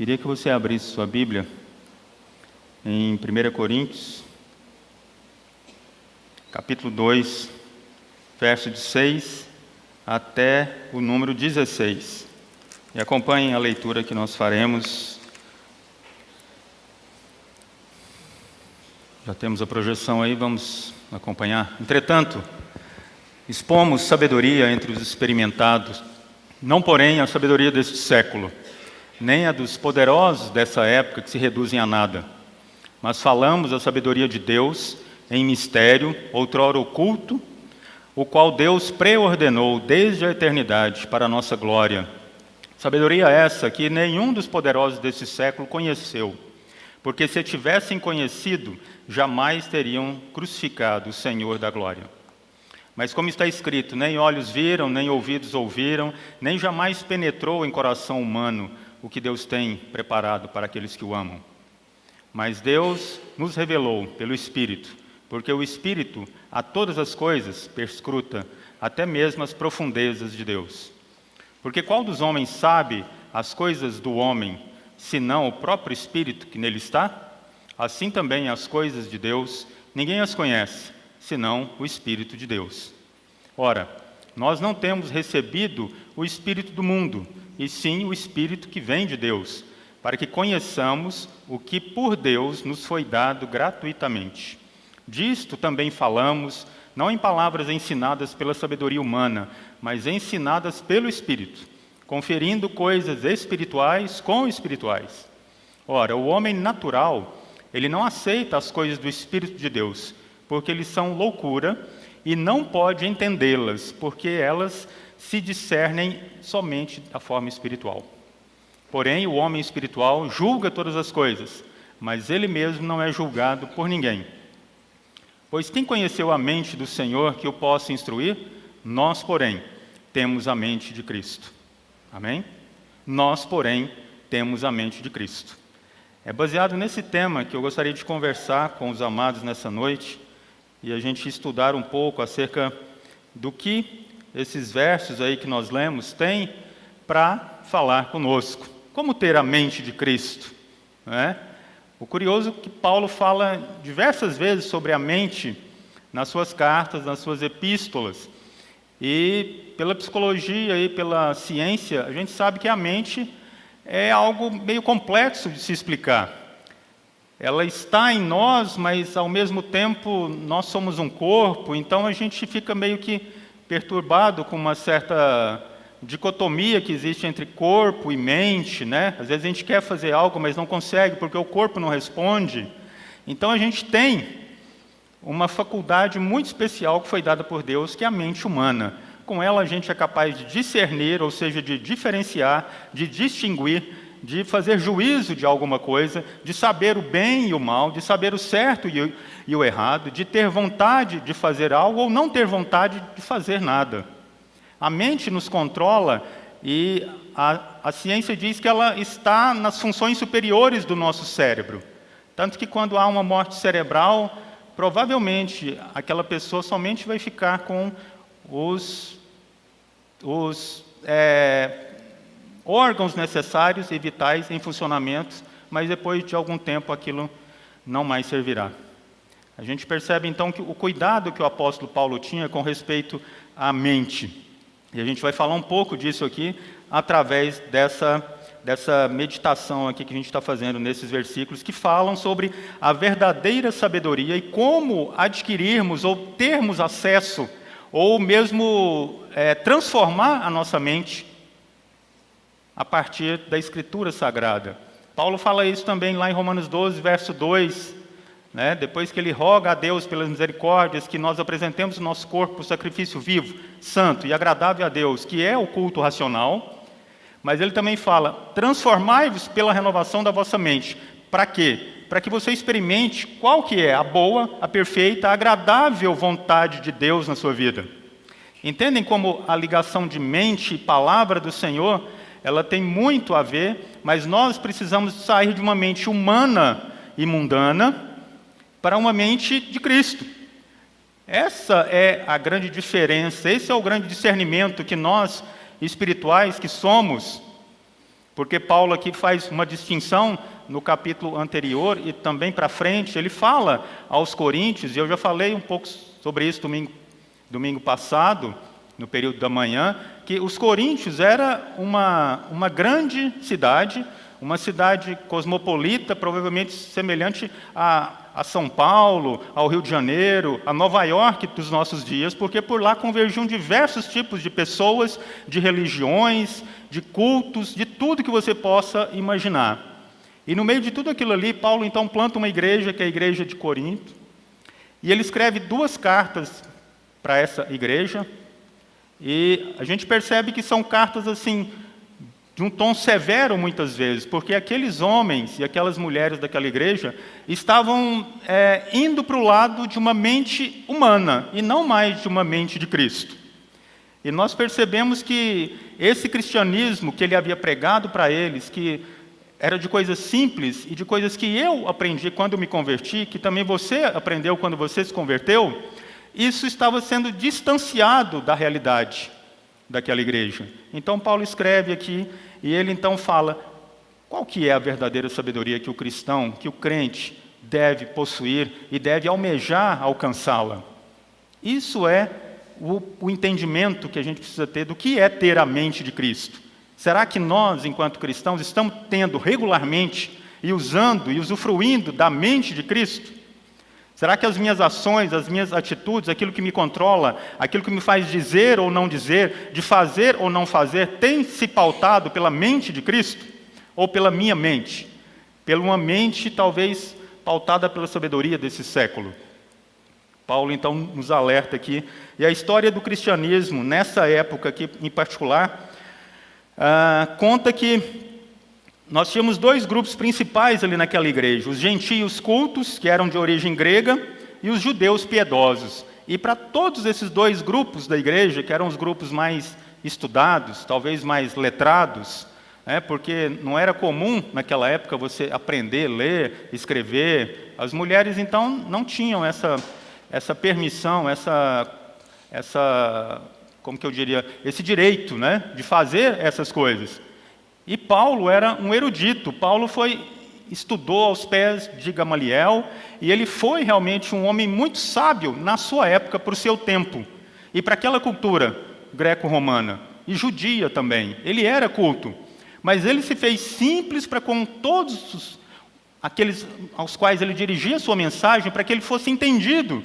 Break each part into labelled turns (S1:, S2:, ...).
S1: Queria que você abrisse sua Bíblia em 1 Coríntios, capítulo 2, verso de 6 até o número 16. E acompanhem a leitura que nós faremos. Já temos a projeção aí, vamos acompanhar. Entretanto, expomos sabedoria entre os experimentados, não porém a sabedoria deste século, nem a dos poderosos dessa época que se reduzem a nada. Mas falamos a sabedoria de Deus em mistério, outrora oculto, o qual Deus preordenou desde a eternidade para a nossa glória. Sabedoria essa que nenhum dos poderosos desse século conheceu, porque se tivessem conhecido, jamais teriam crucificado o Senhor da glória. Mas como está escrito, nem olhos viram, nem ouvidos ouviram, nem jamais penetrou em coração humano o que Deus tem preparado para aqueles que o amam. Mas Deus nos revelou pelo Espírito, porque o Espírito a todas as coisas perscruta, até mesmo as profundezas de Deus. Porque qual dos homens sabe as coisas do homem, senão o próprio Espírito que nele está? Assim também as coisas de Deus, ninguém as conhece, senão o Espírito de Deus. Ora, nós não temos recebido o Espírito do mundo, e sim o Espírito que vem de Deus, para que conheçamos o que por Deus nos foi dado gratuitamente. Disto também falamos, não em palavras ensinadas pela sabedoria humana, mas ensinadas pelo Espírito, conferindo coisas espirituais com espirituais. Ora, o homem natural, ele não aceita as coisas do Espírito de Deus, porque eles são loucura, e não pode entendê-las, porque elas se discernem somente da forma espiritual. Porém, o homem espiritual julga todas as coisas, mas ele mesmo não é julgado por ninguém. Pois quem conheceu a mente do Senhor que o possa instruir? Nós, porém, temos a mente de Cristo. Amém? Nós, porém, temos a mente de Cristo. É baseado nesse tema que eu gostaria de conversar com os amados nessa noite e a gente estudar um pouco acerca do que esses versos aí que nós lemos têm para falar conosco. Como ter a mente de Cristo? Não é? O curioso é que Paulo fala diversas vezes sobre a mente nas suas cartas, nas suas epístolas. E pela psicologia e pela ciência, a gente sabe que a mente é algo meio complexo de se explicar. Ela está em nós, mas ao mesmo tempo nós somos um corpo, então a gente fica meio que perturbado com uma certa dicotomia que existe entre corpo e mente, né? Às vezes a gente quer fazer algo, mas não consegue porque o corpo não responde. Então a gente tem uma faculdade muito especial que foi dada por Deus, que é a mente humana. Com ela a gente é capaz de discernir, ou seja, de diferenciar, de distinguir, de fazer juízo de alguma coisa, de saber o bem e o mal, de saber o certo e o errado, de ter vontade de fazer algo ou não ter vontade de fazer nada. A mente nos controla e a ciência diz que ela está nas funções superiores do nosso cérebro. Tanto que quando há uma morte cerebral, provavelmente aquela pessoa somente vai ficar com os órgãos necessários e vitais em funcionamento, mas depois de algum tempo aquilo não mais servirá. A gente percebe então que o cuidado que o apóstolo Paulo tinha com respeito à mente. E a gente vai falar um pouco disso aqui através dessa meditação aqui que a gente está fazendo nesses versículos que falam sobre a verdadeira sabedoria e como adquirirmos ou termos acesso ou mesmo transformar a nossa mente a partir da Escritura Sagrada. Paulo fala isso também lá em Romanos 12, verso 2, né? Depois que ele roga a Deus pelas misericórdias, que nós apresentemos o nosso corpo sacrifício vivo, santo e agradável a Deus, que é o culto racional, mas ele também fala, transformai-vos pela renovação da vossa mente. Para quê? Para que você experimente qual que é a boa, a perfeita, a agradável vontade de Deus na sua vida. Entendem como a ligação de mente e palavra do Senhor, ela tem muito a ver, mas nós precisamos sair de uma mente humana e mundana para uma mente de Cristo. Essa é a grande diferença, esse é o grande discernimento que nós, espirituais que somos, Porque Paulo aqui faz uma distinção no capítulo anterior e também para frente. Ele fala aos coríntios, e eu já falei um pouco sobre isso domingo passado, no período da manhã, que os coríntios era uma grande cidade, uma cidade cosmopolita, provavelmente semelhante a São Paulo, ao Rio de Janeiro, a Nova York dos nossos dias, porque por lá convergiam diversos tipos de pessoas, de religiões, de cultos, de tudo que você possa imaginar. E no meio de tudo aquilo ali, Paulo então planta uma igreja, que é a igreja de Corinto, e ele escreve 2 cartas para essa igreja, e a gente percebe que são cartas assim, de um tom severo muitas vezes, porque aqueles homens e aquelas mulheres daquela igreja estavam indo para o lado de uma mente humana, e não mais de uma mente de Cristo. E nós percebemos que esse cristianismo que ele havia pregado para eles, que era de coisas simples e de coisas que eu aprendi quando me converti, que também você aprendeu quando você se converteu, isso estava sendo distanciado da realidade daquela igreja. Então Paulo escreve aqui, e ele então fala qual que é a verdadeira sabedoria que o cristão, que o crente deve possuir e deve almejar alcançá-la. Isso é o entendimento que a gente precisa ter do que é ter a mente de Cristo. Será que nós, enquanto cristãos, estamos tendo regularmente e usando e usufruindo da mente de Cristo? Será que as minhas ações, as minhas atitudes, aquilo que me controla, aquilo que me faz dizer ou não dizer, de fazer ou não fazer, tem se pautado pela mente de Cristo? Ou pela minha mente? Pela uma mente, talvez, pautada pela sabedoria desse século? Paulo, então, nos alerta aqui. E a história do cristianismo, nessa época aqui em particular, conta que nós tínhamos 2 grupos principais ali naquela igreja, os gentios cultos, que eram de origem grega, e os judeus piedosos. E para todos esses 2 grupos da igreja, que eram os grupos mais estudados, talvez mais letrados, porque não era comum naquela época você aprender, ler, escrever, as mulheres então não tinham essa permissão, como que eu diria, esse direito, de fazer essas coisas. E Paulo era um erudito. Paulo estudou aos pés de Gamaliel, e ele foi realmente um homem muito sábio na sua época, para o seu tempo, e para aquela cultura greco-romana, e judia também. Ele era culto, mas ele se fez simples para com todos aqueles aos quais ele dirigia a sua mensagem, para que ele fosse entendido,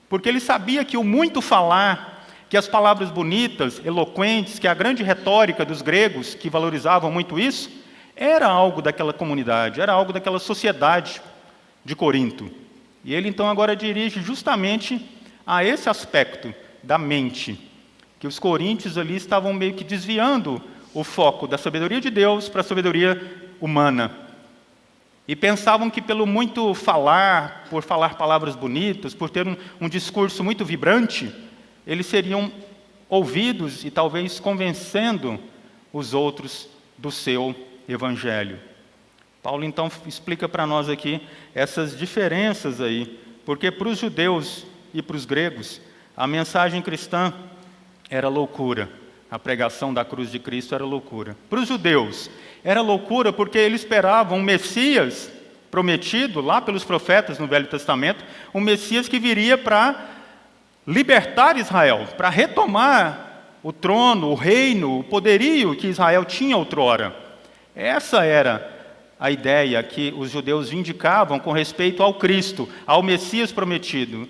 S1: porque ele sabia que o muito falar, que as palavras bonitas, eloquentes, que a grande retórica dos gregos, que valorizavam muito isso, era algo daquela comunidade, era algo daquela sociedade de Corinto. E ele então agora dirige justamente a esse aspecto da mente, que os coríntios ali estavam meio que desviando o foco da sabedoria de Deus para a sabedoria humana. E pensavam que pelo muito falar, por falar palavras bonitas, por ter um discurso muito vibrante, eles seriam ouvidos e talvez convencendo os outros do seu evangelho. Paulo então explica para nós aqui essas diferenças aí, porque para os judeus e para os gregos, a mensagem cristã era loucura, a pregação da cruz de Cristo era loucura. Para os judeus, era loucura porque eles esperavam um Messias prometido lá pelos profetas no Velho Testamento, um Messias que viria para libertar Israel, para retomar o trono, o reino, o poderio que Israel tinha outrora. Essa era a ideia que os judeus vindicavam com respeito ao Cristo, ao Messias prometido.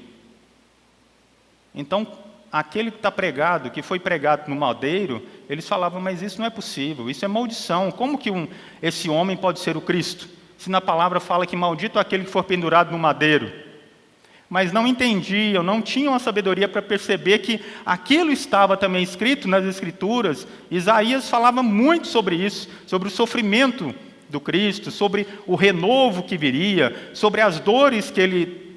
S1: Então, aquele que está pregado, que foi pregado no madeiro, eles falavam, mas isso não é possível, isso é maldição. Como que esse homem pode ser o Cristo? Se na palavra fala que maldito é aquele que for pendurado no madeiro. Mas não entendiam, não tinham a sabedoria para perceber que aquilo estava também escrito nas Escrituras. Isaías falava muito sobre isso, sobre o sofrimento do Cristo, sobre o renovo que viria, sobre as dores que ele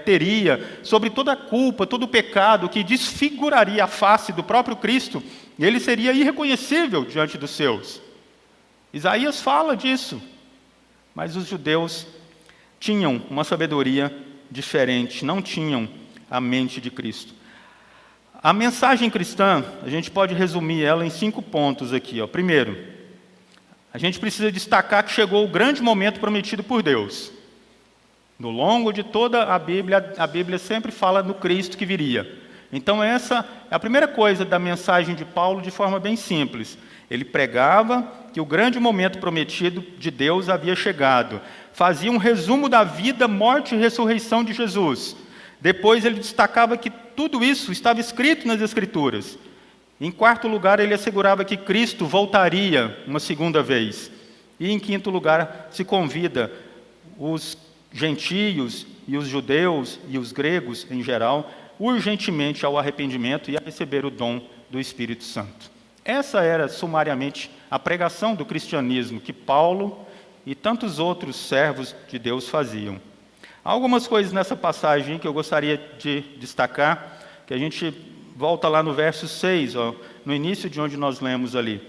S1: teria, sobre toda a culpa, todo o pecado que desfiguraria a face do próprio Cristo, e ele seria irreconhecível diante dos seus. Isaías fala disso, mas os judeus tinham uma sabedoria diferente, não tinham a mente de Cristo. A mensagem cristã, a gente pode resumir ela em 5 pontos aqui. Primeiro, a gente precisa destacar que chegou o grande momento prometido por Deus. No longo de toda a Bíblia sempre fala no Cristo que viria. Então essa é a primeira coisa da mensagem de Paulo, de forma bem simples. Ele pregava que o grande momento prometido de Deus havia chegado. Fazia um resumo da vida, morte e ressurreição de Jesus. Depois ele destacava que tudo isso estava escrito nas Escrituras. Em quarto lugar, ele assegurava que Cristo voltaria uma segunda vez. E em quinto lugar, se convida os gentios e os judeus e os gregos em geral, urgentemente ao arrependimento e a receber o dom do Espírito Santo. Essa era, sumariamente, a pregação do cristianismo que Paulo e tantos outros servos de Deus faziam. Há algumas coisas nessa passagem que eu gostaria de destacar, que a gente volta lá no verso 6, no início de onde nós lemos ali.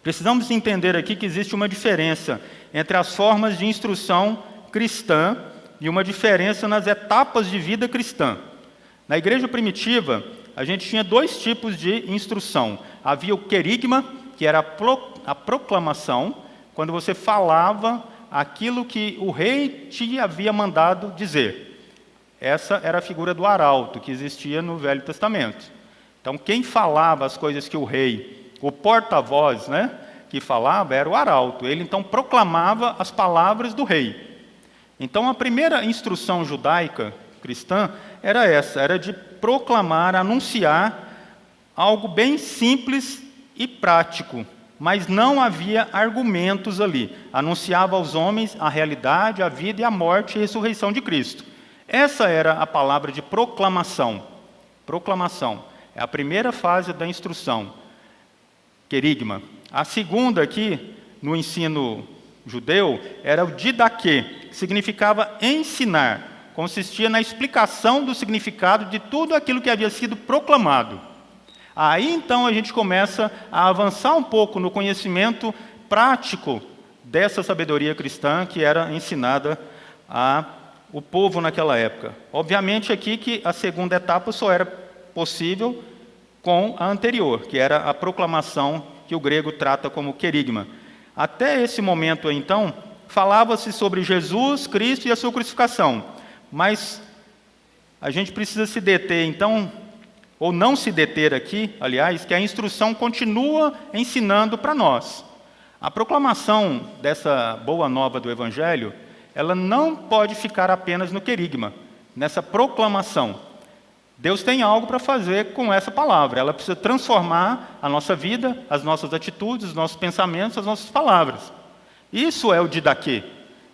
S1: Precisamos entender aqui que existe uma diferença entre as formas de instrução cristã e uma diferença nas etapas de vida cristã. Na igreja primitiva, a gente tinha dois tipos de instrução. Havia o querigma, que era a proclamação, quando você falava aquilo que o rei te havia mandado dizer. Essa era a figura do arauto, que existia no Velho Testamento. Então, quem falava as coisas que o rei, o porta-voz, que falava, era o arauto. Ele, então, proclamava as palavras do rei. Então, a primeira instrução judaica, cristã, era essa, era de proclamar, anunciar algo bem simples e prático, mas não havia argumentos ali. Anunciava aos homens a realidade, a vida e a morte e a ressurreição de Cristo. Essa era a palavra de proclamação. Proclamação. É a primeira fase da instrução. Querigma. A segunda aqui, no ensino judeu, era o didaquê, que significava ensinar. Consistia na explicação do significado de tudo aquilo que havia sido proclamado. Aí, então, a gente começa a avançar um pouco no conhecimento prático dessa sabedoria cristã que era ensinada ao povo naquela época. Obviamente, aqui que a segunda etapa só era possível com a anterior, que era a proclamação que o grego trata como querigma. Até esse momento, então, falava-se sobre Jesus, Cristo e a sua crucificação. Mas a gente precisa se deter, então, ou não se deter aqui, aliás, que a instrução continua ensinando para nós. A proclamação dessa boa nova do Evangelho, ela não pode ficar apenas no querigma, nessa proclamação. Deus tem algo para fazer com essa palavra. Ela precisa transformar a nossa vida, as nossas atitudes, os nossos pensamentos, as nossas palavras. Isso é o didaquê.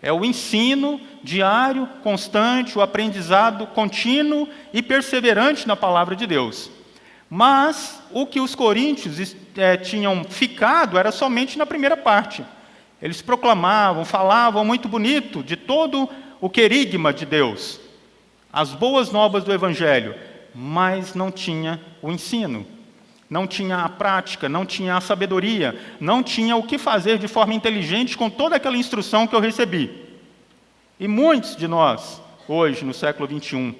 S1: É o ensino diário, constante, o aprendizado contínuo e perseverante na palavra de Deus. Mas o que os coríntios tinham ficado era somente na primeira parte. Eles proclamavam, falavam muito bonito de todo o querigma de Deus, as boas novas do Evangelho, mas não tinha o ensino, não tinha a prática, não tinha a sabedoria, não tinha o que fazer de forma inteligente com toda aquela instrução que eu recebi. E muitos de nós, hoje, no século XXI,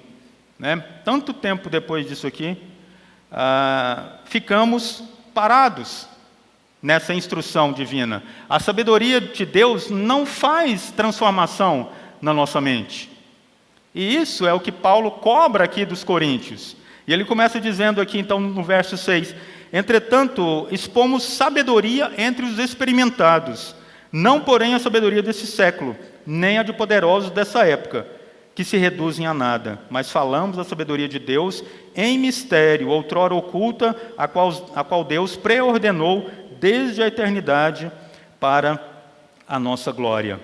S1: tanto tempo depois disso aqui, ficamos parados nessa instrução divina. A sabedoria de Deus não faz transformação na nossa mente. E isso é o que Paulo cobra aqui dos coríntios. E ele começa dizendo aqui, então, no verso 6, entretanto, expomos sabedoria entre os experimentados, não, porém, a sabedoria desse século, nem a de poderosos dessa época, que se reduzem a nada, mas falamos da sabedoria de Deus em mistério, outrora oculta, a qual Deus preordenou desde a eternidade para a nossa glória.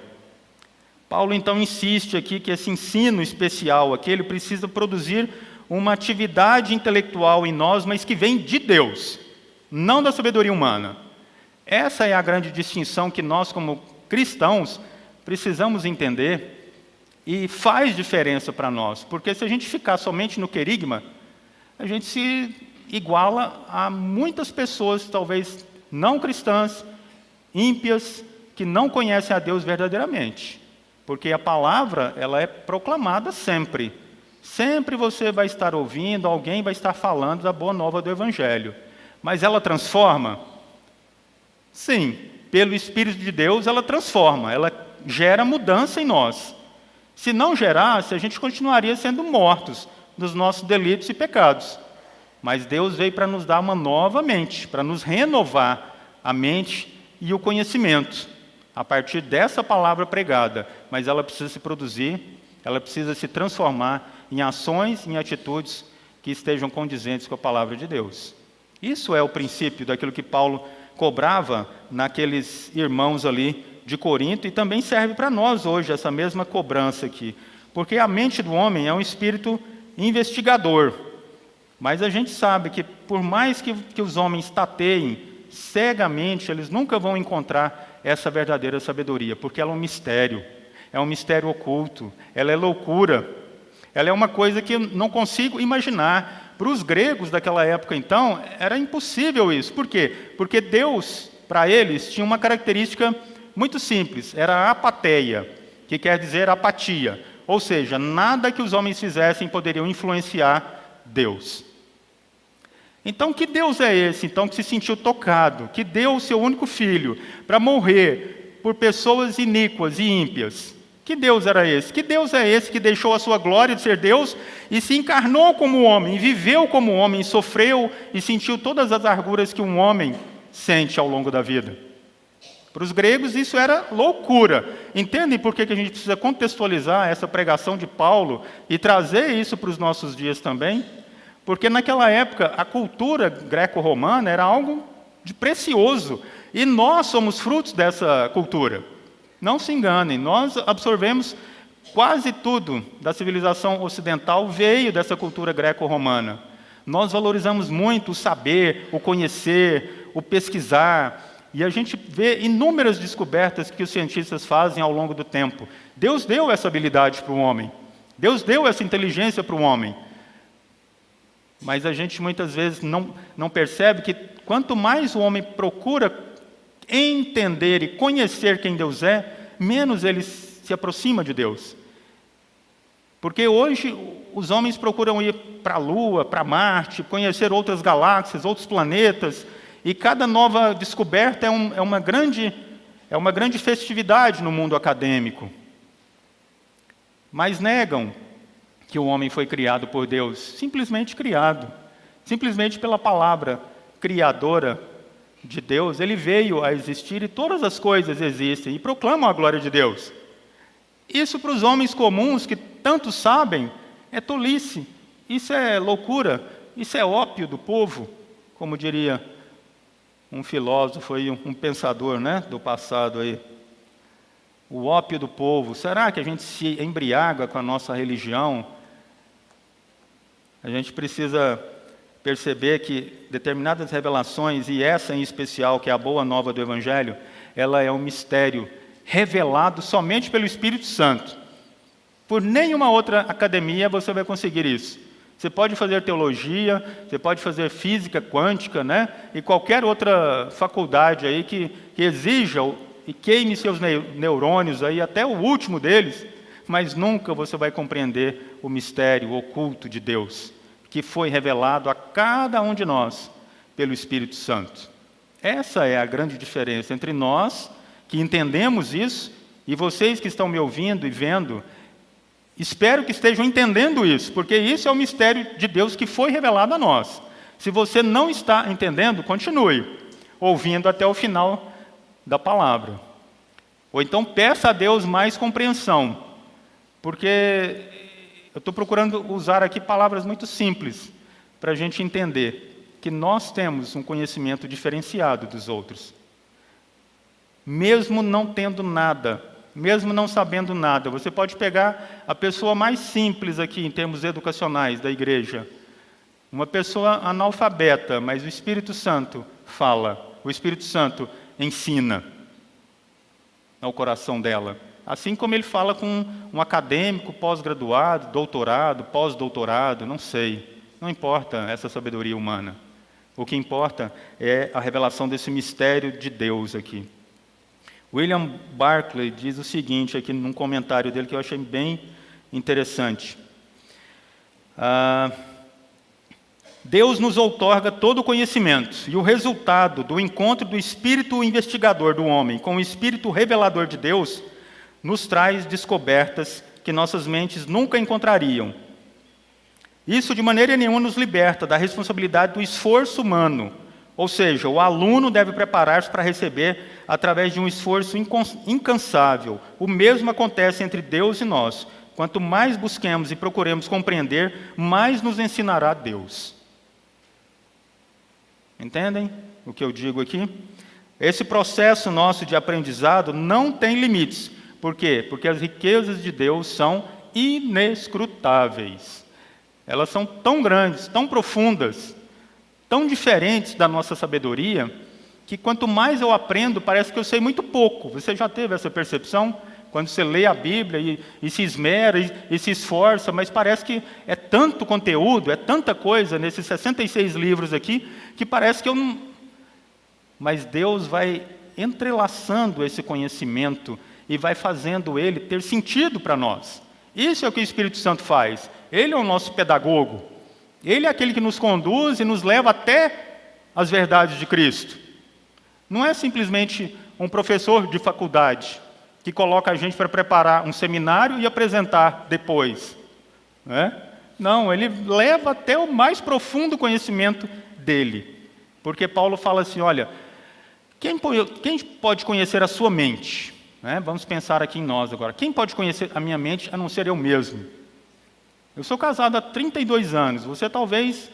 S1: Paulo, então, insiste aqui que esse ensino especial aqui, ele precisa produzir uma atividade intelectual em nós, mas que vem de Deus, não da sabedoria humana. Essa é a grande distinção que nós, como cristãos, precisamos entender e faz diferença para nós, porque se a gente ficar somente no querigma, a gente se iguala a muitas pessoas, talvez não cristãs, ímpias, que não conhecem a Deus verdadeiramente. Porque a palavra, ela é proclamada sempre. Sempre você vai estar ouvindo, alguém vai estar falando da boa nova do Evangelho. Mas ela transforma? Sim, pelo Espírito de Deus, ela transforma, ela gera mudança em nós. Se não gerasse, a gente continuaria sendo mortos dos nossos delitos e pecados. Mas Deus veio para nos dar uma nova mente, para nos renovar a mente e o conhecimento, a partir dessa palavra pregada. Mas ela precisa se produzir, ela precisa se transformar em ações, em atitudes que estejam condizentes com a palavra de Deus. Isso é o princípio daquilo que Paulo cobrava naqueles irmãos ali de Corinto, e também serve para nós hoje, essa mesma cobrança aqui. Porque a mente do homem é um espírito investigador. Mas a gente sabe que, por mais que os homens tateiem cegamente, eles nunca vão encontrar essa verdadeira sabedoria, porque ela é um mistério oculto, ela é loucura, ela é uma coisa que eu não consigo imaginar. Para os gregos daquela época, então, era impossível isso. Por quê? Porque Deus, para eles, tinha uma característica muito simples, era a apatheia, que quer dizer apatia, ou seja, nada que os homens fizessem poderiam influenciar Deus. Então, que Deus é esse, então, que se sentiu tocado, que deu o seu único filho para morrer por pessoas iníquas e ímpias? Que Deus era esse? Que Deus é esse que deixou a sua glória de ser Deus e se encarnou como homem, viveu como homem, sofreu e sentiu todas as arguras que um homem sente ao longo da vida? Para os gregos isso era loucura. Entendem por que a gente precisa contextualizar essa pregação de Paulo e trazer isso para os nossos dias também? Porque naquela época a cultura greco-romana era algo de precioso, e nós somos frutos dessa cultura. Não se enganem, nós absorvemos quase tudo da civilização ocidental, veio dessa cultura greco-romana. Nós valorizamos muito o saber, o conhecer, o pesquisar, e a gente vê inúmeras descobertas que os cientistas fazem ao longo do tempo. Deus deu essa habilidade para o homem, Deus deu essa inteligência para o homem. Mas a gente muitas vezes não percebe que quanto mais o homem procura entender e conhecer quem Deus é, menos ele se aproxima de Deus. Porque hoje os homens procuram ir para a Lua, para Marte, conhecer outras galáxias, outros planetas, e cada nova descoberta é uma grande festividade no mundo acadêmico. Mas negam que o homem foi criado por Deus, simplesmente criado, simplesmente pela palavra criadora de Deus, ele veio a existir e todas as coisas existem e proclamam a glória de Deus. Isso para os homens comuns que tanto sabem é tolice, isso é loucura, isso é ópio do povo, como diria um filósofo e um pensador, né, do passado aí. O ópio do povo. Será que a gente se embriaga com a nossa religião? A gente precisa perceber que determinadas revelações, e essa em especial, que é a boa nova do Evangelho, ela é um mistério revelado somente pelo Espírito Santo. Por nenhuma outra academia você vai conseguir isso. Você pode fazer teologia, você pode fazer física quântica, né? E qualquer outra faculdade aí que exija e queime seus neurônios, aí, até o último deles, mas nunca você vai compreender o mistério oculto de Deus, que foi revelado a cada um de nós pelo Espírito Santo. Essa é a grande diferença entre nós, que entendemos isso, e vocês que estão me ouvindo e vendo. Espero que estejam entendendo isso, porque isso é o mistério de Deus que foi revelado a nós. Se você não está entendendo, continue ouvindo até o final da palavra. Ou então peça a Deus mais compreensão, porque eu estou procurando usar aqui palavras muito simples para a gente entender que nós temos um conhecimento diferenciado dos outros. Mesmo não tendo nada, mesmo não sabendo nada, você pode pegar a pessoa mais simples aqui em termos educacionais da igreja, uma pessoa analfabeta, mas o Espírito Santo fala, o Espírito Santo ensina ao coração dela. Assim como ele fala com um acadêmico, pós-graduado, doutorado, pós-doutorado, não sei. Não importa essa sabedoria humana. O que importa é a revelação desse mistério de Deus aqui. William Barclay diz o seguinte aqui num comentário dele que eu achei bem interessante. Deus nos outorga todo o conhecimento, e o resultado do encontro do espírito investigador do homem com o espírito revelador de Deus nos traz descobertas que nossas mentes nunca encontrariam. Isso de maneira nenhuma nos liberta da responsabilidade do esforço humano, ou seja, o aluno deve preparar-se para receber através de um esforço incansável. O mesmo acontece entre Deus e nós. Quanto mais busquemos e procuremos compreender, mais nos ensinará Deus. Entendem o que eu digo aqui? Esse processo nosso de aprendizado não tem limites. Por quê? Porque as riquezas de Deus são inescrutáveis. Elas são tão grandes, tão profundas, tão diferentes da nossa sabedoria, que quanto mais eu aprendo, parece que eu sei muito pouco. Você já teve essa percepção? Quando você lê a Bíblia e se esmera e se esforça, mas parece que é tanto conteúdo, é tanta coisa nesses 66 livros aqui, que parece que eu não... Mas Deus vai entrelaçando esse conhecimento e vai fazendo ele ter sentido para nós. Isso é o que o Espírito Santo faz. Ele é o nosso pedagogo. Ele é aquele que nos conduz e nos leva até as verdades de Cristo. Não é simplesmente um professor de faculdade que coloca a gente para preparar um seminário e apresentar depois. Não, ele leva até o mais profundo conhecimento dele. Porque Paulo fala assim, olha, quem pode conhecer a sua mente? Vamos pensar aqui em nós agora. Quem pode conhecer a minha mente a não ser eu mesmo? Eu sou casado há 32 anos, você talvez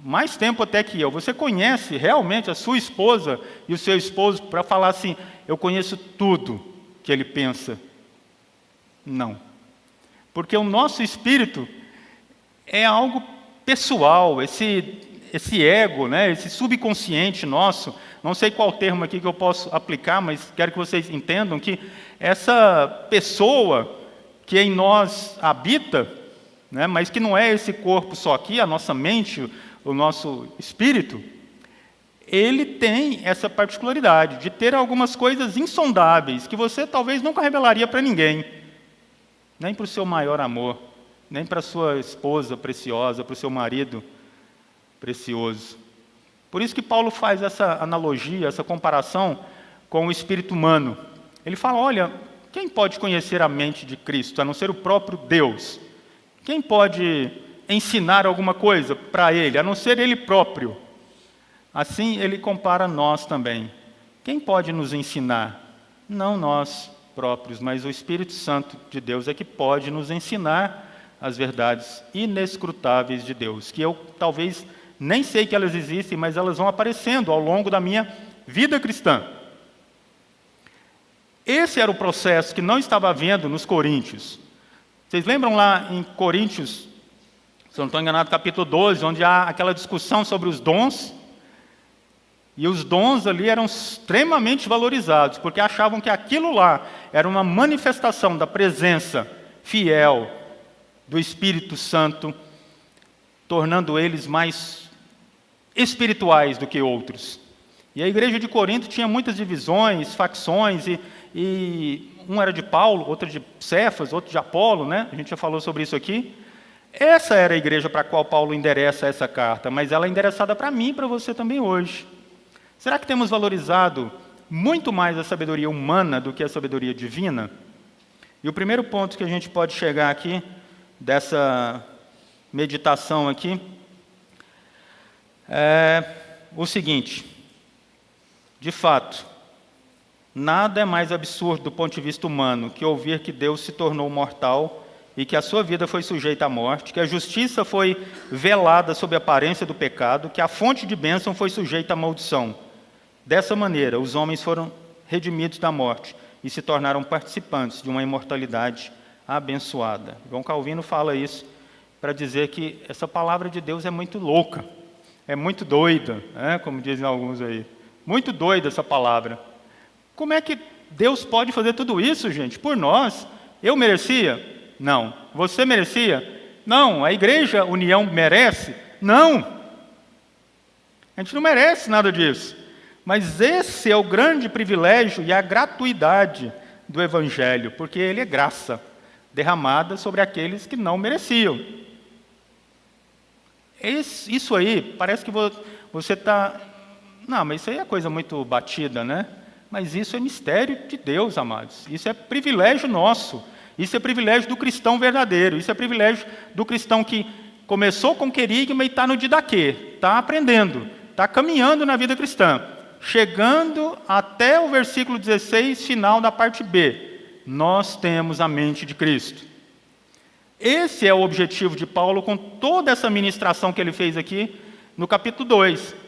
S1: mais tempo até que eu. Você conhece realmente a sua esposa e o seu esposo para falar assim, eu conheço tudo que ele pensa? Não. Porque o nosso espírito é algo pessoal, esse ego, esse subconsciente nosso, não sei qual termo aqui que eu posso aplicar, mas quero que vocês entendam que essa pessoa que em nós habita, mas que não é esse corpo só aqui, a nossa mente, o nosso espírito, ele tem essa particularidade de ter algumas coisas insondáveis que você talvez nunca revelaria para ninguém, nem para o seu maior amor, nem para a sua esposa preciosa, para o seu marido precioso. Por isso que Paulo faz essa analogia, essa comparação com o espírito humano. Ele fala, olha, quem pode conhecer a mente de Cristo, a não ser o próprio Deus? Quem pode ensinar alguma coisa para ele, a não ser ele próprio? Assim, ele compara nós também. Quem pode nos ensinar? Não nós próprios, mas o Espírito Santo de Deus é que pode nos ensinar as verdades inescrutáveis de Deus, que eu talvez nem sei que elas existem, mas elas vão aparecendo ao longo da minha vida cristã. Esse era o processo que não estava havendo nos Coríntios. Vocês lembram lá em Coríntios, se eu não estou enganado, capítulo 12, onde há aquela discussão sobre os dons? E os dons ali eram extremamente valorizados, porque achavam que aquilo lá era uma manifestação da presença fiel do Espírito Santo, tornando eles mais espirituais do que outros. E a igreja de Corinto tinha muitas divisões, facções, e um era de Paulo, outro de Cefas, outro de Apolo, A gente já falou sobre isso aqui. Essa era a igreja para a qual Paulo endereça essa carta, mas ela é endereçada para mim e para você também hoje. Será que temos valorizado muito mais a sabedoria humana do que a sabedoria divina? E o primeiro ponto que a gente pode chegar aqui, dessa meditação aqui, é o seguinte: de fato, nada é mais absurdo do ponto de vista humano que ouvir que Deus se tornou mortal e que a sua vida foi sujeita à morte, que a justiça foi velada sob a aparência do pecado, que a fonte de bênção foi sujeita à maldição. Dessa maneira, os homens foram redimidos da morte e se tornaram participantes de uma imortalidade abençoada. João Calvino fala isso para dizer que essa palavra de Deus é muito louca, é muito doida, como dizem alguns aí. Muito doida essa palavra. Como é que Deus pode fazer tudo isso, gente, por nós? Eu merecia? Não. Você merecia? Não. A Igreja União merece? Não. A gente não merece nada disso. Mas esse é o grande privilégio e a gratuidade do Evangelho, porque ele é graça derramada sobre aqueles que não mereciam. Isso aí, parece que você está... Não, mas isso aí é coisa muito batida, né? Mas isso é mistério de Deus, amados. Isso é privilégio nosso. Isso é privilégio do cristão verdadeiro. Isso é privilégio do cristão que começou com querigma e está no didaquê. Está aprendendo, está caminhando na vida cristã. Chegando até o versículo 16, final da parte B. Nós temos a mente de Cristo. Esse é o objetivo de Paulo com toda essa ministração que ele fez aqui no capítulo 2.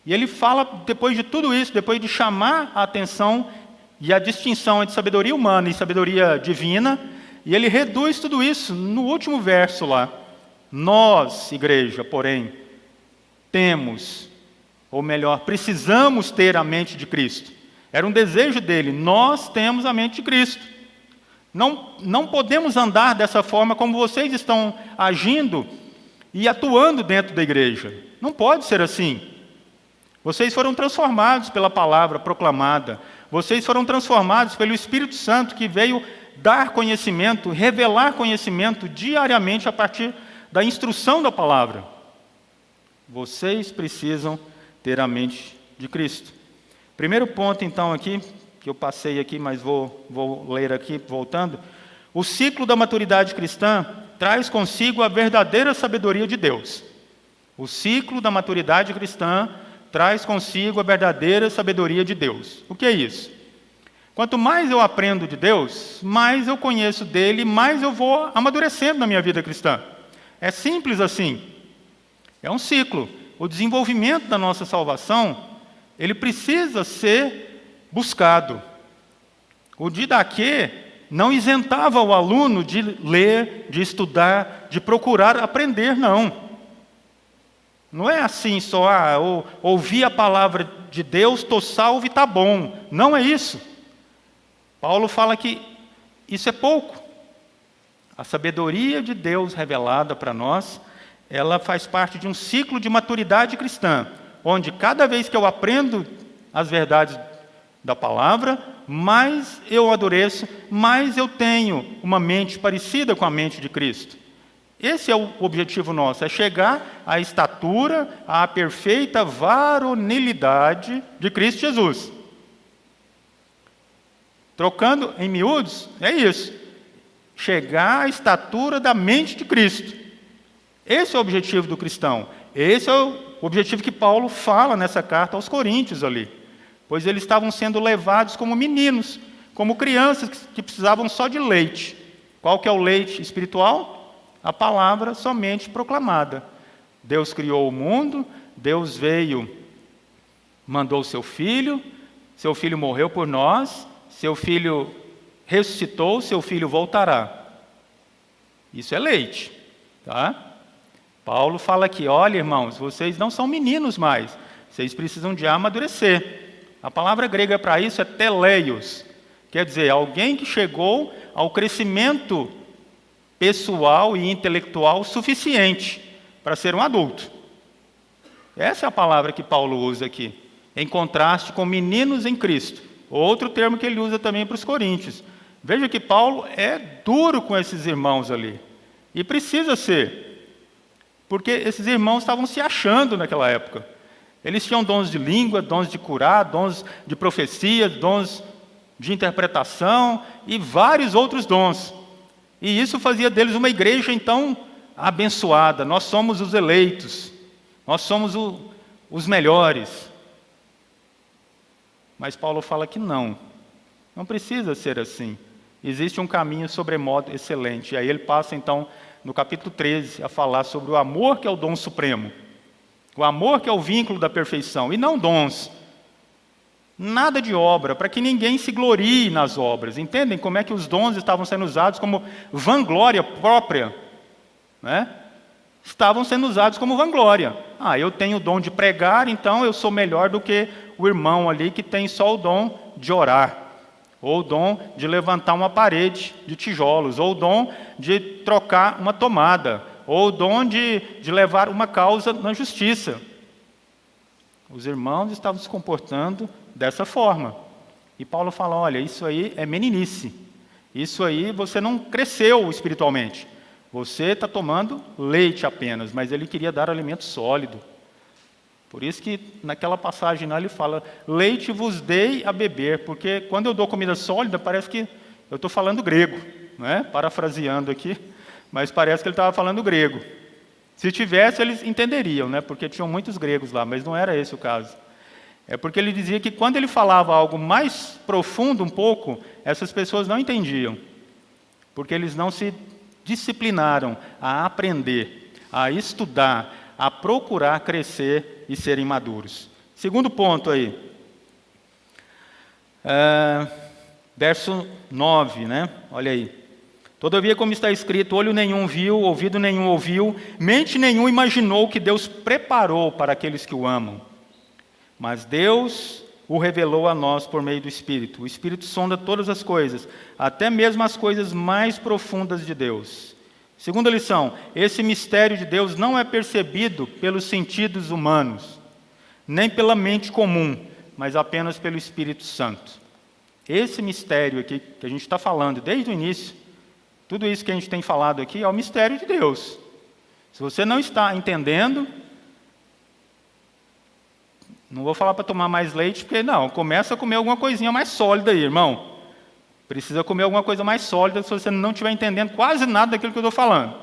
S1: E ele fala, depois de tudo isso, depois de chamar a atenção e a distinção entre sabedoria humana e sabedoria divina, e ele reduz tudo isso no último verso lá. Nós, igreja, porém, temos, ou melhor, precisamos ter a mente de Cristo. Era um desejo dele, nós temos a mente de Cristo. Não podemos andar dessa forma como vocês estão agindo e atuando dentro da igreja. Não pode ser assim. Vocês foram transformados pela palavra proclamada. Vocês foram transformados pelo Espírito Santo que veio dar conhecimento, revelar conhecimento diariamente a partir da instrução da palavra. Vocês precisam ter a mente de Cristo. Primeiro ponto, então, aqui, que eu passei aqui, mas vou ler aqui, voltando. O ciclo da maturidade cristã traz consigo a verdadeira sabedoria de Deus. O ciclo da maturidade cristã traz consigo a verdadeira sabedoria de Deus. O que é isso? Quanto mais eu aprendo de Deus, mais eu conheço dele, mais eu vou amadurecendo na minha vida cristã. É simples assim. É um ciclo. O desenvolvimento da nossa salvação, ele precisa ser buscado. O didaquê não isentava o aluno de ler, de estudar, de procurar aprender, não. Não é assim só, ouvi a palavra de Deus, estou salvo e está bom. Não é isso. Paulo fala que isso é pouco. A sabedoria de Deus revelada para nós, ela faz parte de um ciclo de maturidade cristã, onde cada vez que eu aprendo as verdades da palavra, mais eu amadureço, mais eu tenho uma mente parecida com a mente de Cristo. Esse é o objetivo nosso, é chegar à estatura, à perfeita varonilidade de Cristo Jesus. Trocando em miúdos, é isso. Chegar à estatura da mente de Cristo. Esse é o objetivo do cristão. Esse é o objetivo que Paulo fala nessa carta aos Coríntios ali. Pois eles estavam sendo levados como meninos, como crianças que precisavam só de leite. Qual que é o leite espiritual? A palavra somente proclamada. Deus criou o mundo, Deus veio, mandou o seu filho morreu por nós, seu filho ressuscitou, seu filho voltará. Isso é leite, tá? Paulo fala aqui, olha irmãos, vocês não são meninos mais, vocês precisam de amadurecer. A palavra grega para isso é teleios, quer dizer, alguém que chegou ao crescimento pessoal e intelectual suficiente para ser um adulto. Essa é a palavra que Paulo usa aqui, em contraste com meninos em Cristo. Outro termo que ele usa também para os coríntios. Veja que Paulo é duro com esses irmãos ali. E precisa ser, porque esses irmãos estavam se achando naquela época. Eles tinham dons de língua, dons de curar, dons de profecia, dons de interpretação e vários outros dons. E isso fazia deles uma igreja, então, abençoada. Nós somos os eleitos. Nós somos os melhores. Mas Paulo fala que não. Não precisa ser assim. Existe um caminho sobremodo excelente. E aí ele passa, então, no capítulo 13, a falar sobre o amor que é o dom supremo. O amor que é o vínculo da perfeição. E não dons. Nada de obra, para que ninguém se glorie nas obras. Entendem como é que os dons estavam sendo usados como vanglória própria? Né? Estavam sendo usados como vanglória. Eu tenho o dom de pregar, então eu sou melhor do que o irmão ali que tem só o dom de orar. Ou o dom de levantar uma parede de tijolos. Ou o dom de trocar uma tomada. Ou o dom de levar uma causa na justiça. Os irmãos estavam se comportando dessa forma. E Paulo fala, olha, isso aí é meninice. Isso aí você não cresceu espiritualmente. Você está tomando leite apenas, mas ele queria dar alimento sólido. Por isso que naquela passagem lá ele fala, leite vos dei a beber, porque quando eu dou comida sólida, parece que eu estou falando grego, né? Parafraseando aqui, mas parece que ele estava falando grego. Se tivesse, eles entenderiam, né? Porque tinham muitos gregos lá, mas não era esse o caso. É porque ele dizia que quando ele falava algo mais profundo um pouco, essas pessoas não entendiam, porque eles não se disciplinaram a aprender, a estudar, a procurar crescer e serem maduros. Segundo ponto aí, verso 9, né? Olha aí. Todavia, como está escrito, olho nenhum viu, ouvido nenhum ouviu, mente nenhum imaginou que Deus preparou para aqueles que o amam. Mas Deus o revelou a nós por meio do Espírito. O Espírito sonda todas as coisas, até mesmo as coisas mais profundas de Deus. Segunda lição, esse mistério de Deus não é percebido pelos sentidos humanos, nem pela mente comum, mas apenas pelo Espírito Santo. Esse mistério aqui que a gente está falando desde o início, tudo isso que a gente tem falado aqui é o mistério de Deus. Se você não está entendendo, não vou falar para tomar mais leite, porque não, começa a comer alguma coisinha mais sólida aí, irmão. Precisa comer alguma coisa mais sólida se você não estiver entendendo quase nada daquilo que eu estou falando.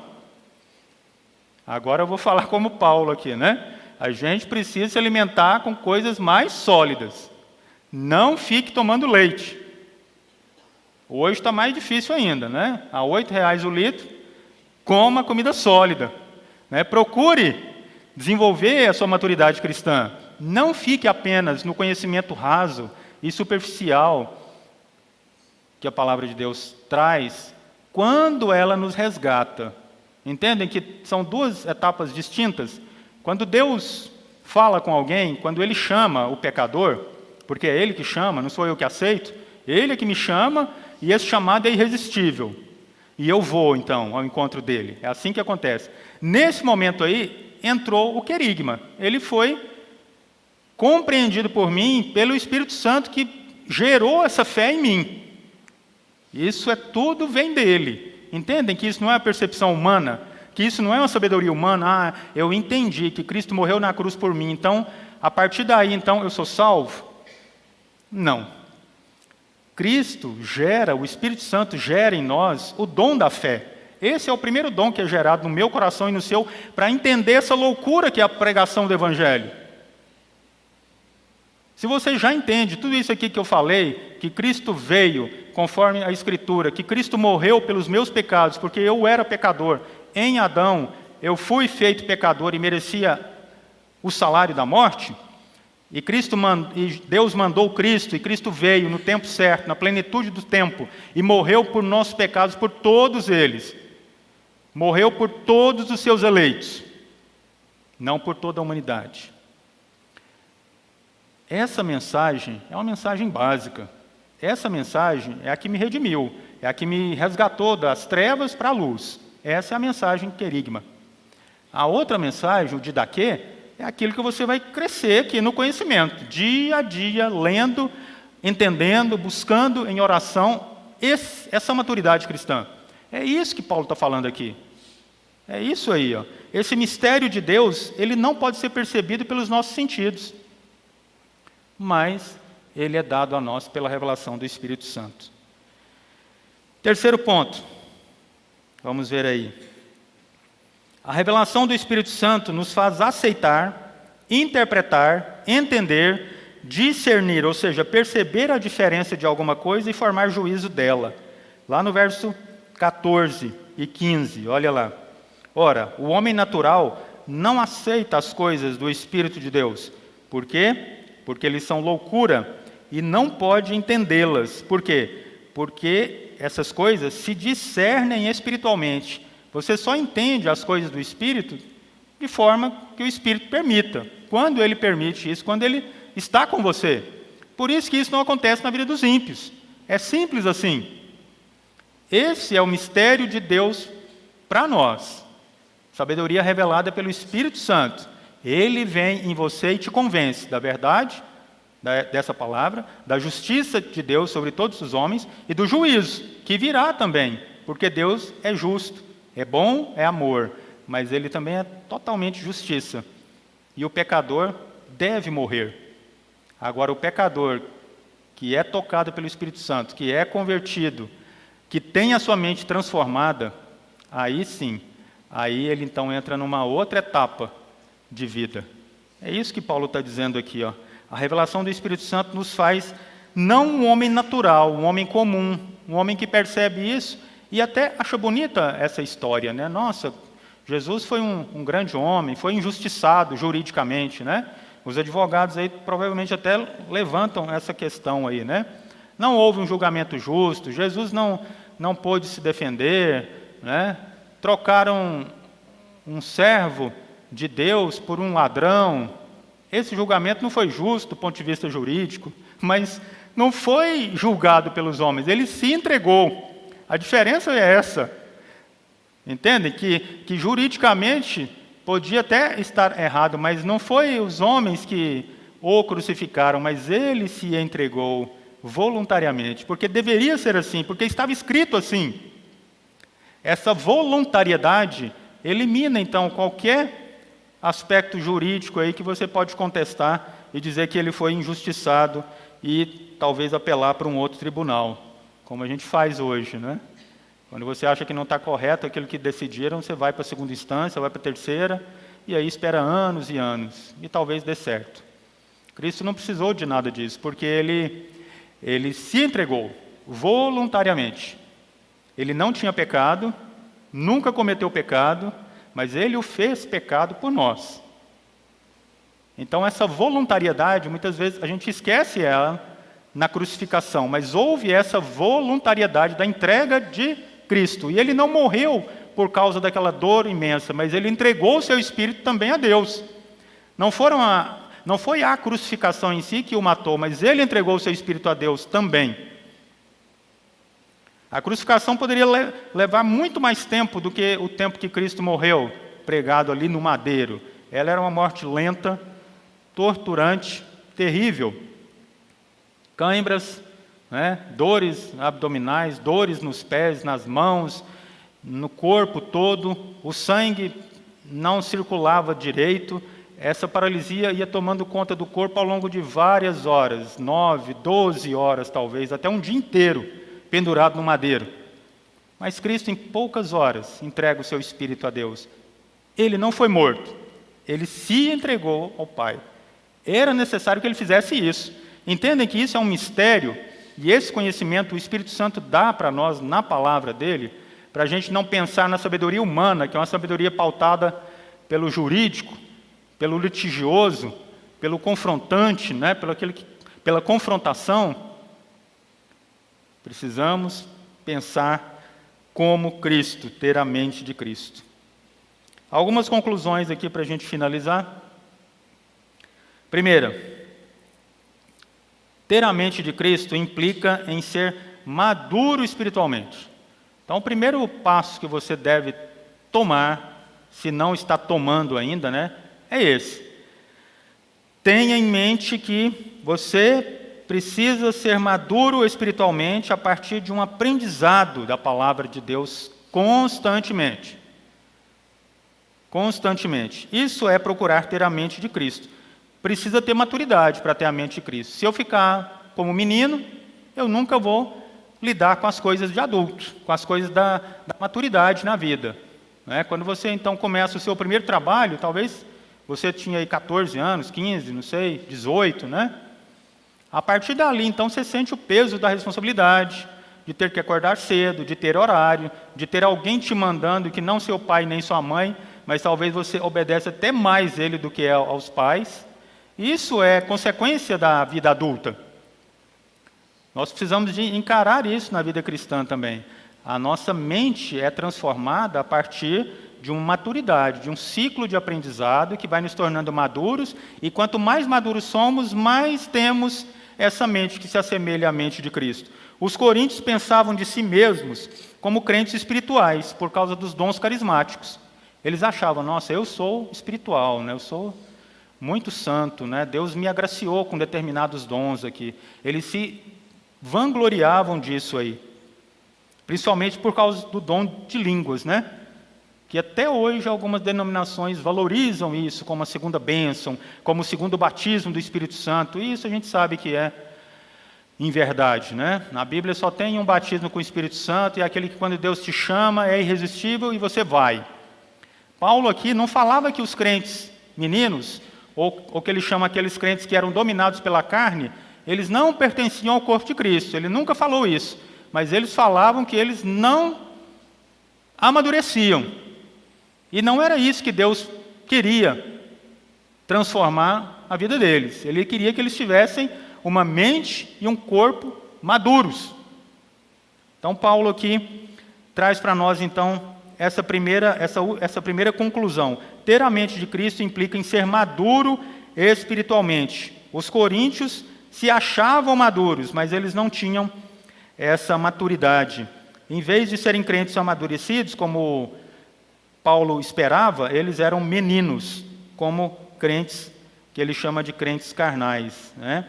S1: Agora eu vou falar como Paulo aqui, né? A gente precisa se alimentar com coisas mais sólidas. Não fique tomando leite. Hoje está mais difícil ainda, né? A R$8 o litro, coma comida sólida. Né? Procure desenvolver a sua maturidade cristã. Não fique apenas no conhecimento raso e superficial que a palavra de Deus traz quando ela nos resgata. Entendem que são duas etapas distintas? Quando Deus fala com alguém, quando Ele chama o pecador, porque é Ele que chama, não sou eu que aceito, Ele é que me chama e esse chamado é irresistível. E eu vou, então, ao encontro dele. É assim que acontece. Nesse momento aí, entrou o querigma. Ele foi compreendido por mim, pelo Espírito Santo, que gerou essa fé em mim. Isso é tudo vem dele. Entendem que isso não é a percepção humana? Que isso não é uma sabedoria humana? Ah, eu entendi que Cristo morreu na cruz por mim, então, a partir daí, então, eu sou salvo? Não. Cristo gera, o Espírito Santo gera em nós o dom da fé. Esse é o primeiro dom que é gerado no meu coração e no seu, para entender essa loucura que é a pregação do Evangelho. Se você já entende tudo isso aqui que eu falei, que Cristo veio, conforme a Escritura, que Cristo morreu pelos meus pecados, porque eu era pecador, em Adão eu fui feito pecador e merecia o salário da morte, e Deus mandou Cristo, e Cristo veio no tempo certo, na plenitude do tempo, e morreu por nossos pecados, por todos eles. Morreu por todos os seus eleitos, não por toda a humanidade. Essa mensagem é uma mensagem básica. Essa mensagem é a que me redimiu, é a que me resgatou das trevas para a luz. Essa é a mensagem querigma. A outra mensagem, o didaquê, é aquilo que você vai crescer aqui no conhecimento, dia a dia, lendo, entendendo, buscando em oração essa maturidade cristã. É isso que Paulo está falando aqui. É isso aí. Ó. Esse mistério de Deus, ele não pode ser percebido pelos nossos sentidos, mas ele é dado a nós pela revelação do Espírito Santo. Terceiro ponto, vamos ver aí. A revelação do Espírito Santo nos faz aceitar, interpretar, entender, discernir, ou seja, perceber a diferença de alguma coisa e formar juízo dela. Lá no verso 14 e 15, olha lá. Ora, o homem natural não aceita as coisas do Espírito de Deus. Por quê? Porque eles são loucura e não pode entendê-las. Por quê? Porque essas coisas se discernem espiritualmente. Você só entende as coisas do Espírito de forma que o Espírito permita. Quando Ele permite isso, quando Ele está com você. Por isso que isso não acontece na vida dos ímpios. É simples assim. Esse é o mistério de Deus para nós. Sabedoria revelada pelo Espírito Santo. Ele vem em você e te convence da verdade dessa palavra, da justiça de Deus sobre todos os homens e do juízo, que virá também, porque Deus é justo É bom, é amor, mas ele também é totalmente justiça. E o pecador deve morrer. Agora, o pecador que é tocado pelo Espírito Santo, que é convertido, que tem a sua mente transformada, aí sim, aí ele então entra numa outra etapa de vida. É isso que Paulo está dizendo aqui, ó. A revelação do Espírito Santo nos faz não um homem natural, um homem comum, um homem que percebe isso e até acha bonita essa história, né? Nossa, Jesus foi um grande homem, foi injustiçado juridicamente, né? Os advogados aí provavelmente até levantam essa questão aí, né? Não houve um julgamento justo, Jesus não pôde se defender, né? Trocaram um servo de Deus por um ladrão. Esse julgamento não foi justo do ponto de vista jurídico, mas não foi julgado pelos homens, ele se entregou. A diferença é essa. Entendem? Que juridicamente podia até estar errado, mas não foi os homens que o crucificaram, mas ele se entregou voluntariamente, porque deveria ser assim, porque estava escrito assim. Essa voluntariedade elimina, então, qualquer aspecto jurídico aí que você pode contestar e dizer que ele foi injustiçado e talvez apelar para um outro tribunal, como a gente faz hoje, né? Quando você acha que não está correto aquilo que decidiram, você vai para a segunda instância, vai para a terceira, e aí espera anos e anos, e talvez dê certo. Cristo não precisou de nada disso, porque ele se entregou voluntariamente. Ele não tinha pecado, nunca cometeu pecado, mas ele o fez pecado por nós. Então essa voluntariedade, muitas vezes a gente esquece ela na crucificação, mas houve essa voluntariedade da entrega de Cristo. E ele não morreu por causa daquela dor imensa, mas ele entregou o seu espírito também a Deus. Não foi a crucificação em si que o matou, mas ele entregou o seu espírito a Deus também. A crucificação poderia levar muito mais tempo do que o tempo que Cristo morreu, pregado ali no madeiro. Ela era uma morte lenta, torturante, terrível. Cãibras, né? Dores abdominais, dores nos pés, nas mãos, no corpo todo, o sangue não circulava direito, essa paralisia ia tomando conta do corpo ao longo de várias horas, 9, 12 horas talvez, até um dia inteiro, pendurado no madeiro. Mas Cristo, em poucas horas, entrega o seu espírito a Deus. Ele não foi morto, ele se entregou ao Pai. Era necessário que ele fizesse isso. Entendem que isso é um mistério, e esse conhecimento o Espírito Santo dá para nós na palavra dele, para a gente não pensar na sabedoria humana, que é uma sabedoria pautada pelo jurídico, pelo litigioso, pelo confrontante, né? Pela confrontação. Precisamos pensar como Cristo, ter a mente de Cristo. Algumas conclusões aqui para a gente finalizar. Primeira, ter a mente de Cristo implica em ser maduro espiritualmente. Então, o primeiro passo que você deve tomar, se não está tomando ainda, né, é esse. Tenha em mente que você precisa ser maduro espiritualmente a partir de um aprendizado da palavra de Deus constantemente. Constantemente. Isso é procurar ter a mente de Cristo. Precisa ter maturidade para ter a mente de Cristo. Se eu ficar como menino, eu nunca vou lidar com as coisas de adulto, com as coisas da maturidade na vida. Né? Quando você, então, começa o seu primeiro trabalho, talvez você tinha aí 14 anos, 15, não sei, 18, né? A partir dali, então, você sente o peso da responsabilidade, de ter que acordar cedo, de ter horário, de ter alguém te mandando, que não seu pai nem sua mãe, mas talvez você obedece até mais ele do que aos pais. Isso é consequência da vida adulta. Nós precisamos de encarar isso na vida cristã também. A nossa mente é transformada a partir de uma maturidade, de um ciclo de aprendizado que vai nos tornando maduros, e quanto mais maduros somos, mais temos essa mente que se assemelha à mente de Cristo. Os coríntios pensavam de si mesmos como crentes espirituais, por causa dos dons carismáticos. Eles achavam, nossa, eu sou espiritual, né? Eu sou muito santo, né? Deus me agraciou com determinados dons aqui. Eles se vangloriavam disso aí, principalmente por causa do dom de línguas, né? que até hoje algumas denominações valorizam isso como a segunda bênção, como o segundo batismo do Espírito Santo. E isso a gente sabe que é em verdade, né? Na Bíblia só tem um batismo com o Espírito Santo, e é aquele que quando Deus te chama é irresistível e você vai. Paulo aqui não falava que os crentes meninos, ou que ele chama aqueles crentes que eram dominados pela carne, eles não pertenciam ao corpo de Cristo. Ele nunca falou isso, mas eles falavam que eles não amadureciam. E não era isso que Deus queria transformar a vida deles. Ele queria que eles tivessem uma mente e um corpo maduros. Então, Paulo aqui traz para nós, então, essa primeira conclusão. Ter a mente de Cristo implica em ser maduro espiritualmente. Os coríntios se achavam maduros, mas eles não tinham essa maturidade. Em vez de serem crentes amadurecidos, como Paulo esperava, eles eram meninos, como crentes que ele chama de crentes carnais, né?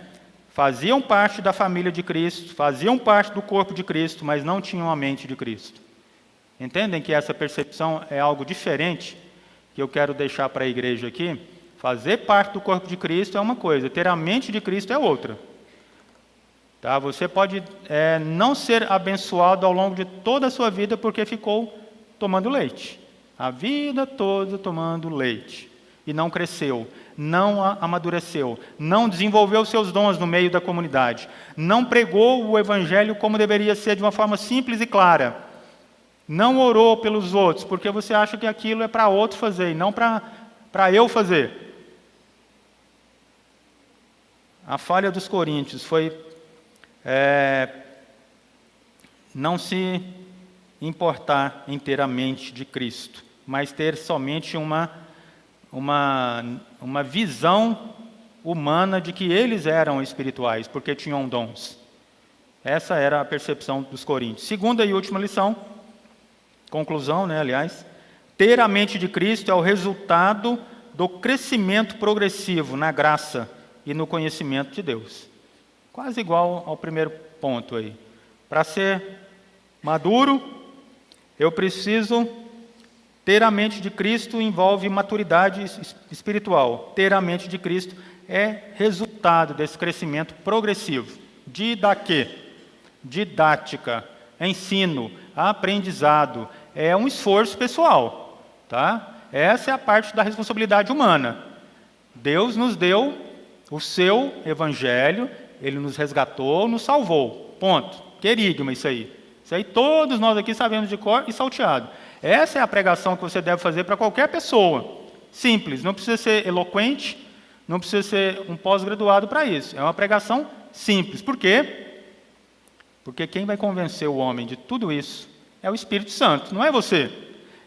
S1: Faziam parte da família de Cristo, faziam parte do corpo de Cristo, mas não tinham a mente de Cristo. Entendem que essa percepção é algo diferente, que eu quero deixar para a igreja aqui? Fazer parte do corpo de Cristo é uma coisa, ter a mente de Cristo é outra. Tá? Você pode não ser abençoado ao longo de toda a sua vida porque ficou tomando leite. A vida toda tomando leite. E não cresceu, não amadureceu, não desenvolveu seus dons no meio da comunidade, não pregou o evangelho como deveria ser, de uma forma simples e clara, não orou pelos outros, porque você acha que aquilo é para outro fazer e não para eu fazer. A falha dos coríntios foi não se importar em ter a mente de Cristo, mas ter somente uma visão humana de que eles eram espirituais, porque tinham dons. Essa era a percepção dos coríntios. Segunda e última lição, conclusão, aliás, ter a mente de Cristo é o resultado do crescimento progressivo na graça e no conhecimento de Deus. Quase igual ao primeiro ponto aí. Para ser maduro, eu preciso ter a mente de Cristo envolve maturidade espiritual. Ter a mente de Cristo é resultado desse crescimento progressivo. Didática, ensino, aprendizado. É um esforço pessoal. Tá? Essa é a parte da responsabilidade humana. Deus nos deu o seu evangelho, Ele nos resgatou, nos salvou. Ponto. Querigma isso aí. Isso aí todos nós aqui sabemos de cor e salteado. Essa é a pregação que você deve fazer para qualquer pessoa. Simples, não precisa ser eloquente, não precisa ser um pós-graduado para isso. É uma pregação simples. Por quê? Porque quem vai convencer o homem de tudo isso é o Espírito Santo, não é você.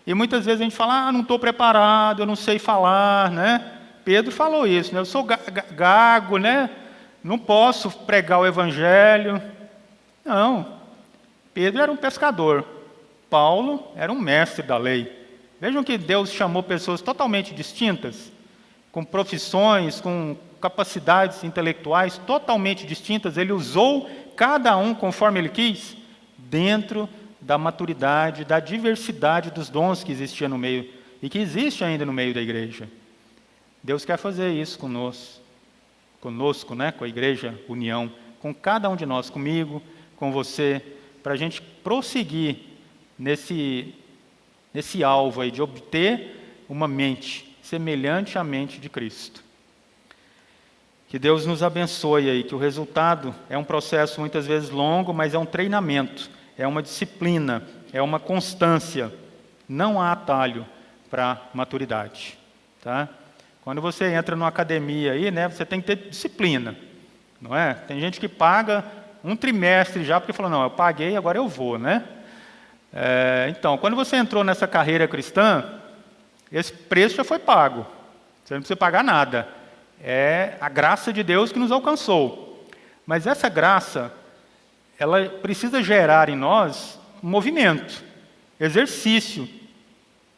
S1: E muitas vezes a gente fala, não estou preparado, eu não sei falar, né? Pedro falou isso, né? Eu sou gago, né? Não posso pregar o evangelho. Não. Pedro era um pescador. Paulo era um mestre da lei. Vejam que Deus chamou pessoas totalmente distintas, com profissões, com capacidades intelectuais totalmente distintas. Ele usou cada um conforme ele quis, dentro da maturidade, da diversidade dos dons que existia no meio, e que existe ainda no meio da igreja. Deus quer fazer isso conosco, né? Com a igreja União, com cada um de nós, comigo, com você, para a gente prosseguir nesse alvo aí de obter uma mente semelhante à mente de Cristo. Que Deus nos abençoe aí, que o resultado é um processo muitas vezes longo, mas é um treinamento, é uma disciplina, é uma constância. Não há atalho para maturidade, tá? Quando você entra numa academia aí, né, você tem que ter disciplina, não é? Tem gente que paga um trimestre já, porque falou, não, eu paguei, agora eu vou, né? Então, quando você entrou nessa carreira cristã, esse preço já foi pago. Você não precisa pagar nada. É a graça de Deus que nos alcançou. Mas essa graça, ela precisa gerar em nós um movimento, exercício.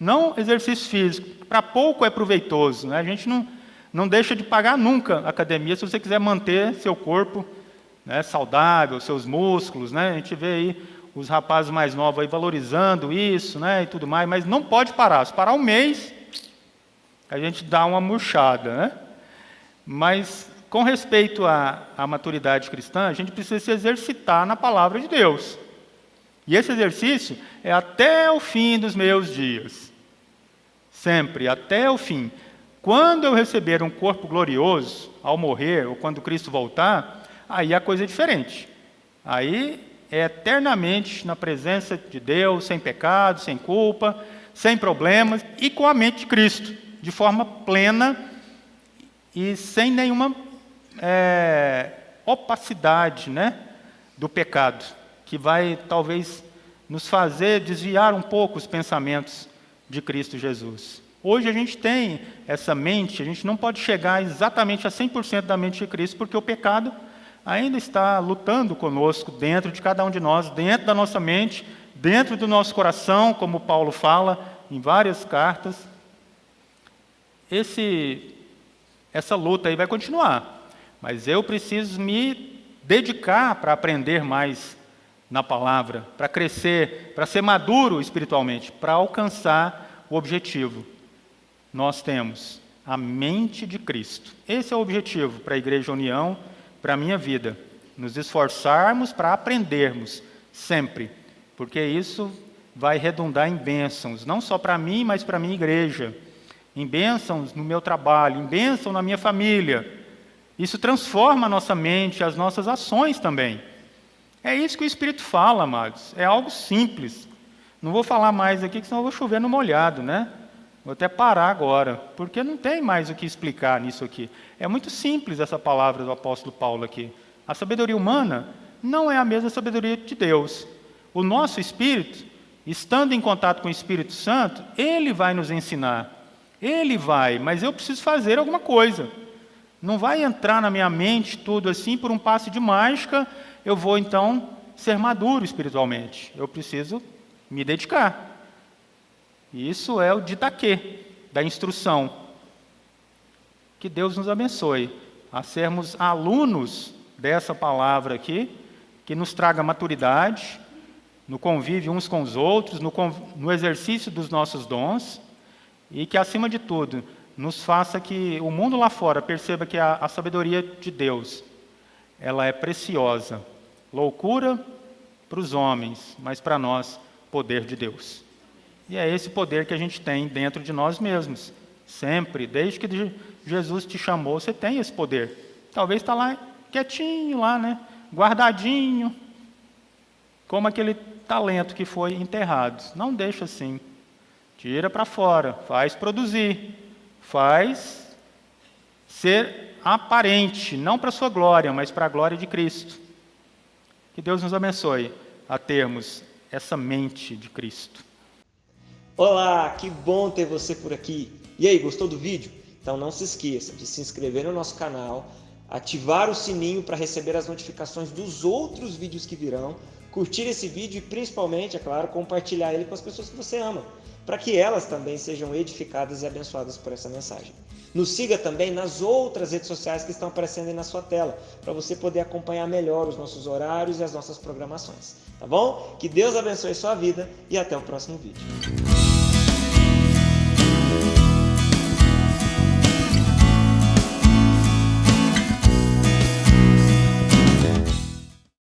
S1: Não exercício físico. Para pouco é proveitoso, né? A gente não deixa de pagar nunca a academia se você quiser manter seu corpo, né, saudável, seus músculos, né? A gente vê aí os rapazes mais novos aí valorizando isso, né, e tudo mais, mas não pode parar. Se parar um mês, a gente dá uma murchada, né? Mas, com respeito à maturidade cristã, a gente precisa se exercitar na palavra de Deus. E esse exercício é até o fim dos meus dias. Sempre, até o fim. Quando eu receber um corpo glorioso, ao morrer, ou quando Cristo voltar, aí a coisa é diferente. Aí é eternamente na presença de Deus, sem pecado, sem culpa, sem problemas, e com a mente de Cristo, de forma plena e sem nenhuma opacidade, né, do pecado, que vai talvez nos fazer desviar um pouco os pensamentos de Cristo Jesus. Hoje a gente tem essa mente, a gente não pode chegar exatamente a 100% da mente de Cristo, porque o pecado ainda está lutando conosco, dentro de cada um de nós, dentro da nossa mente, dentro do nosso coração, como Paulo fala em várias cartas. Essa luta aí vai continuar, mas eu preciso me dedicar para aprender mais na palavra, para crescer, para ser maduro espiritualmente, para alcançar o objetivo. Nós temos a mente de Cristo. Esse é o objetivo para a Igreja União, para a minha vida. Nos esforçarmos para aprendermos sempre, porque isso vai redundar em bênçãos, não só para mim, mas para a minha igreja, em bênçãos no meu trabalho, em bênção na minha família. Isso transforma a nossa mente, as nossas ações também. É isso que o Espírito fala, amados. É algo simples. Não vou falar mais aqui, senão eu vou chover no molhado, né? Vou até parar agora, porque não tem mais o que explicar nisso aqui. É muito simples essa palavra do apóstolo Paulo aqui. A sabedoria humana não é a mesma sabedoria de Deus. O nosso espírito, estando em contato com o Espírito Santo, ele vai nos ensinar. Ele vai, mas eu preciso fazer alguma coisa. Não vai entrar na minha mente tudo assim, por um passe de mágica, eu vou então ser maduro espiritualmente. Eu preciso me dedicar. Isso é o didaquê, da instrução. Que Deus nos abençoe a sermos alunos dessa palavra aqui, que nos traga maturidade, no convívio uns com os outros, no exercício dos nossos dons, e que, acima de tudo, nos faça que o mundo lá fora perceba que a sabedoria de Deus, ela é preciosa. Loucura para os homens, mas para nós, poder de Deus. E é esse poder que a gente tem dentro de nós mesmos. Sempre, desde que Jesus te chamou, você tem esse poder. Talvez está lá quietinho, lá, né? Guardadinho, como aquele talento que foi enterrado. Não deixa assim. Tira para fora, faz produzir, faz ser aparente, não para a sua glória, mas para a glória de Cristo. Que Deus nos abençoe a termos essa mente de Cristo.
S2: Olá, que bom ter você por aqui. E aí, gostou do vídeo? Então não se esqueça de se inscrever no nosso canal, ativar o sininho para receber as notificações dos outros vídeos que virão, curtir esse vídeo e principalmente, é claro, compartilhar ele com as pessoas que você ama, para que elas também sejam edificadas e abençoadas por essa mensagem. Nos siga também nas outras redes sociais que estão aparecendo aí na sua tela, para você poder acompanhar melhor os nossos horários e as nossas programações. Tá bom? Que Deus abençoe sua vida e até o próximo vídeo.